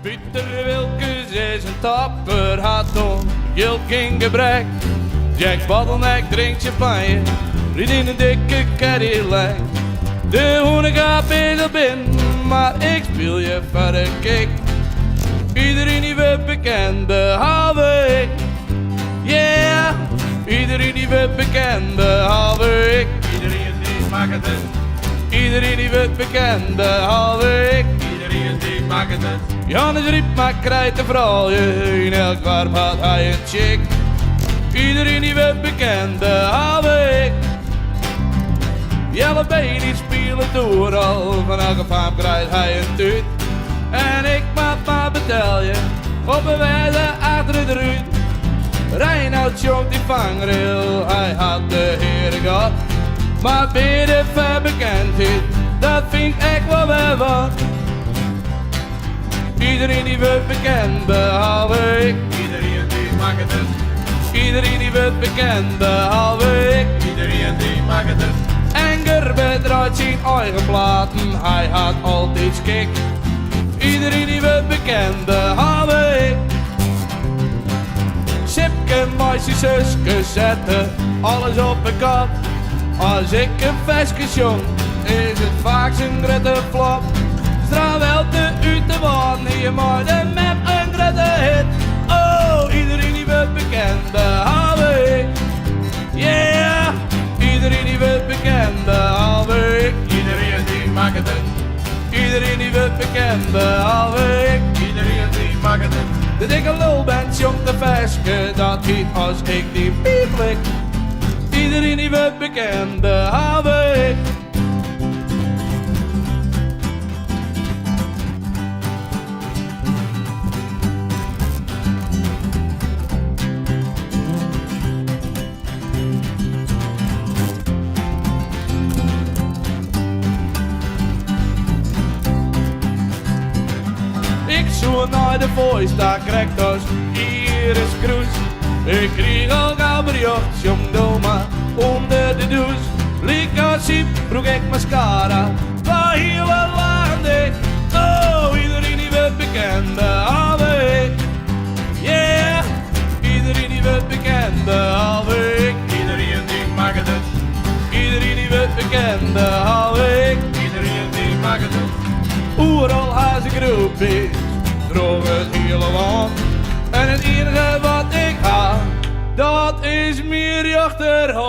Pieter Wilkes is een tapper haton, gilt geen gebrek. Jack Bottleneck drinkt champagne, riet in een dikke Cadillac. De hoenen gaat bezig binnen, maar ik speel je verder kick. Iedereen die we bekend, behalve ik. Yeah, iedereen die we bekend, behalve ik. Iedereen die maakt het. Iedereen die we bekend, behalve ik. Iedereen die maakt het. Jannes riep, maar krijgt de vrouw je. In elk warm had hij een chick. Iedereen die we bekend, behalve ik. Jelle been die spelen door al. Van elke faam krijgt hij een tuut. En ik maar betel je. Op een wijze achter de ruut. Reinoud jongt die vangrail. Hij had de heren gehad. Maar beter ver bekendheid. Dat vind ik echt wel wat. Iedereen die we bekend, behalve ik. Iedereen die maakt het. Iedereen die we bekend, behalve ik. Iedereen die maakt het. En Gerber draait zijn eigen platen, hij had altijd schik. Iedereen die we bekend, behalve ik. Sipke, meisje, zuske, zetten alles op een kop. Als ik een vestjes jong, is het vaak zijn grote flop. Straal wel te u te wonen, je moeder met een grote hit. Oh, iedereen die we bekend, behalve ik. Yeah, iedereen die we bekend, behalve ik. Iedereen die maakt het. Iedereen die we bekend, behalve ik. Iedereen die maakt het. De dikke lul bent jong te veske, dat heet als ik die piep lik. Iedereen die we bekend, behalve ik. Ik zoek naar de voice, daar krijgt als Iris Kroes. Ik kreeg al gauw bericht, jong doma, onder de douche. Liekassiep, broek ik mascara, waar hier wel laande. Oh, iedereen die we bekend, behalve ik. Yeah, iedereen die we bekend, behalve ik. Iedereen die maakt het. Iedereen die we bekend, behalve ik. Iedereen die maakt het. Overal haar zijn groep is, droog het hele land. En het enige wat ik haal, dat is meer je achterhand.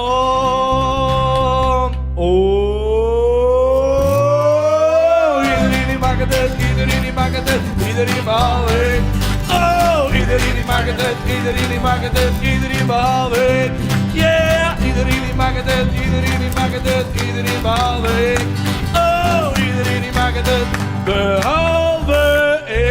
Oh, iedereen die maakt het, iedereen die maakt het, iedereen behalve ik. Oh, iedereen die maakt het, iedereen die maakt het, iedereen behalve ik. Yeah, iedereen die maakt het, iedereen die maakt het, iedereen behalve ik. Oh, iedereen die maakt het, behalve ik.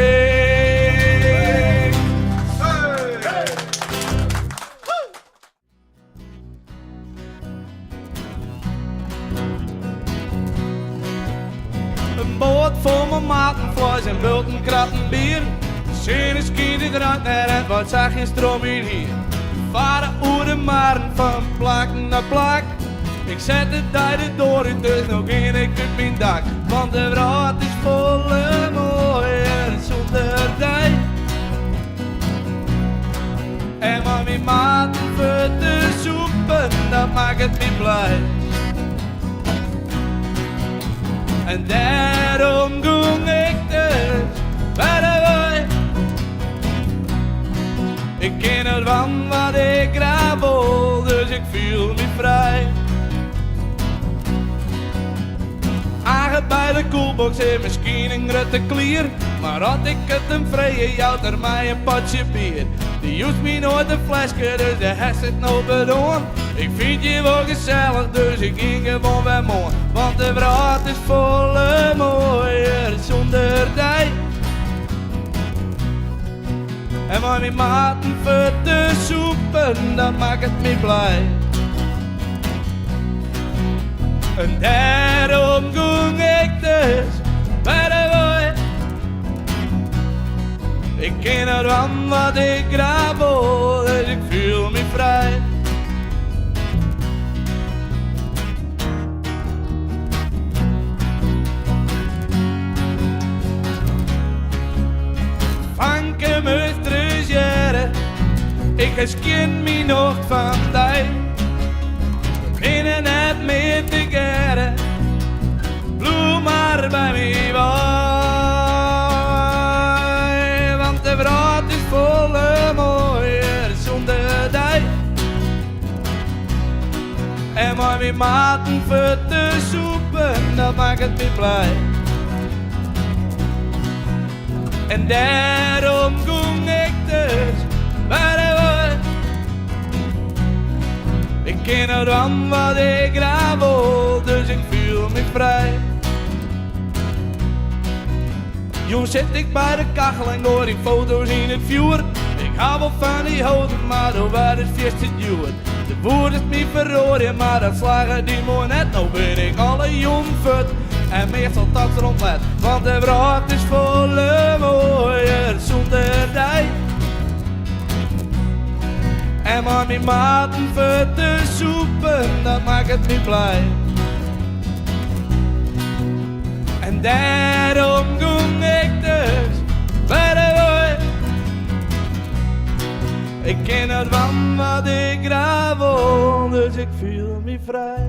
Een boot vol met maten, vlees en bulten, kratten bier. Zin ski die drank en wat zag je stroom hier. Varen oer de maren van plak naar plak. Ik zet de tijden door, het is nog geen ik op mijn dak. Want de raad is volle mooier zonder dij. En van mijn maten voor te soepen, dat maakt het me blij. En daarom ging ik dus bij de wei. Ik ken het van wat ik graag wil, dus ik voel me vrij. Aange bij de koelbox heeft misschien een grote klier. Maar had ik het een vrije, jouwt er mij een potje bier. Die joest me nooit een flesje, dus de heeft het nou bedoeld. Ik vind je wel gezellig, dus ik ging gewoon bij mooi. Want de vraat is volle mooier zonder dij. En van die maten voor te soepen, dat maakt het me blij. En daarom ging ik dus bij de wei. Ik ken het van wat ik graag wil, dus ik voel me vrij. es kind me nog van die. Binnen het meer te keren, bloem maar bij mij bij. Want de wereld is volle mooier zonder die. En maar mijn maten voor te soepen, dat maakt het me blij. En daarom ging ik dus bij de woord. Ik ken het aan wat ik graag wil, dus ik voel me vrij. Jong zit ik bij de kachel en hoor die foto's in het vuur. Ik hou wel van die houten, maar door waar het feest het duurt. De woord is me verrooien, maar dat slagen die mooi net. Nou ben ik alle jong vet en meestal dat rondlet. Want de wereld is volle mooier zonder die. En maar mijn maten voor te soepen, dat maakt het me blij. En daarom ging ik dus bij de woord. Ik ken het van wat ik graag wil, dus ik voel me vrij.